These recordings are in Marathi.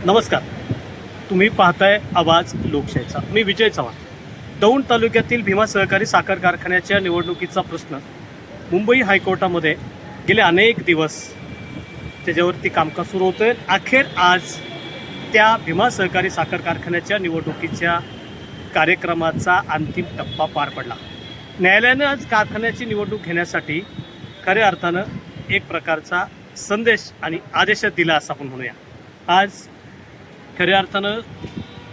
नमस्कार. तुम्ही पाहताय आवाज लोकशाहीचा. मी विजय चव्हाण. दौंड तालुक्यातील भीमा सहकारी साखर कारखान्याच्या निवडणुकीचा प्रश्न मुंबई हायकोर्टामध्ये गेले अनेक दिवस त्याच्यावरती कामकाज सुरू होतं. अखेर आज त्या भीमा सहकारी साखर कारखान्याच्या निवडणुकीच्या कार्यक्रमाचा अंतिम टप्पा पार पडला. न्यायालयानं आज कारखान्याची निवडणूक घेण्यासाठी खऱ्या अर्थानं एक प्रकारचा संदेश आणि आदेश दिला असं आपण म्हणूया. आज खऱ्या अर्थानं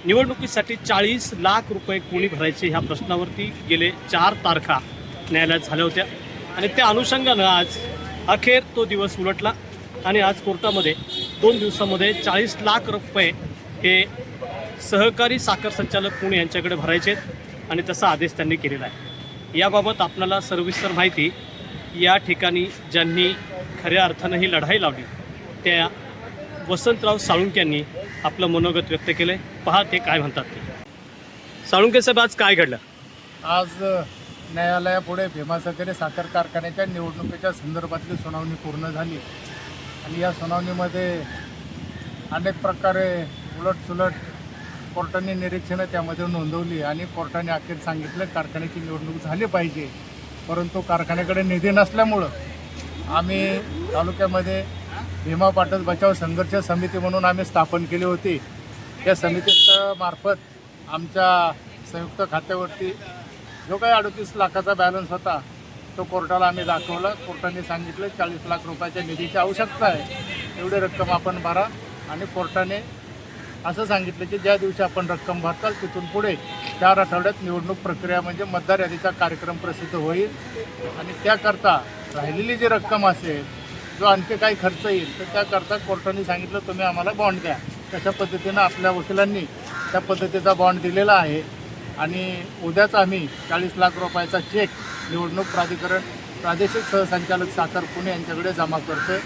निवडणुकीसाठी 40 लाख रुपये कोणी भरायचे ह्या प्रश्नावरती गेले 4 तारखा न्यायालयात झाल्या होत्या आणि त्या अनुषंगानं आज अखेर तो दिवस उलटला आणि आज कोर्टामध्ये 2 दिवसामध्ये 40 लाख रुपये हे सहकारी साखर संचालक पुणे यांच्याकडे भरायचे आहेत आणि तसा आदेश त्यांनी केलेला आहे. याबाबत आपल्याला सविस्तर माहिती या ठिकाणी ज्यांनी खऱ्या अर्थानं ही लढाई लावली त्या वसंतराव साळुंके यांनी आपलं मनोगत व्यक्त केलं आहे. पहा ते काय म्हणतात ते. साळुंके साहेब, आज काय घडलं? आज न्यायालयापुढे भीमा सहकारी साखर कारखान्याच्या निवडणुकीच्या संदर्भातली सुनावणी पूर्ण झाली आणि या सुनावणीमध्ये अनेक प्रकारे उलटसुलट कोर्टाने निरीक्षणं त्यामध्ये नोंदवली आणि कोर्टाने अखेर सांगितलं कारखान्याची निवडणूक झाली पाहिजे. परंतु कारखान्याकडे निधी नसल्यामुळं आम्ही तालुक्यामध्ये भीमा पाटस बचाव संघर्ष समिती म्हणून आम्ही स्थापन केली होती. या समितीच्या मार्फत आमच्या संयुक्त खात्यावरती जो काही 38 लाखाचा बॅलन्स होता तो कोर्टाला आम्ही दाखवला. कोर्टाने सांगितलं 40 लाख रुपयाच्या निधीची आवश्यकता आहे, एवढी रक्कम आपण भरा. आणि कोर्टाने असं सांगितलं की ज्या दिवशी आपण रक्कम भरताल तिथून पुढे 4 आठवड्यात निवडणूक प्रक्रिया म्हणजे मतदार यादीचा कार्यक्रम प्रसिद्ध होईल आणि त्याकरता राहिलेली जी रक्कम असेल, जो आणखी काही खर्च येईल, तर त्याकरता कोर्टाने सांगितलं तुम्ही आम्हाला बॉन्ड द्या. तशा पद्धतीनं आपल्या वकिलांनी त्या पद्धतीचा बॉन्ड दिलेला आहे आणि उद्याच आम्ही 40 लाख रुपयाचा चेक निवडणूक प्राधिकरण प्रादेशिक सहसंचालक साखर पुणे यांच्याकडे जमा करतो.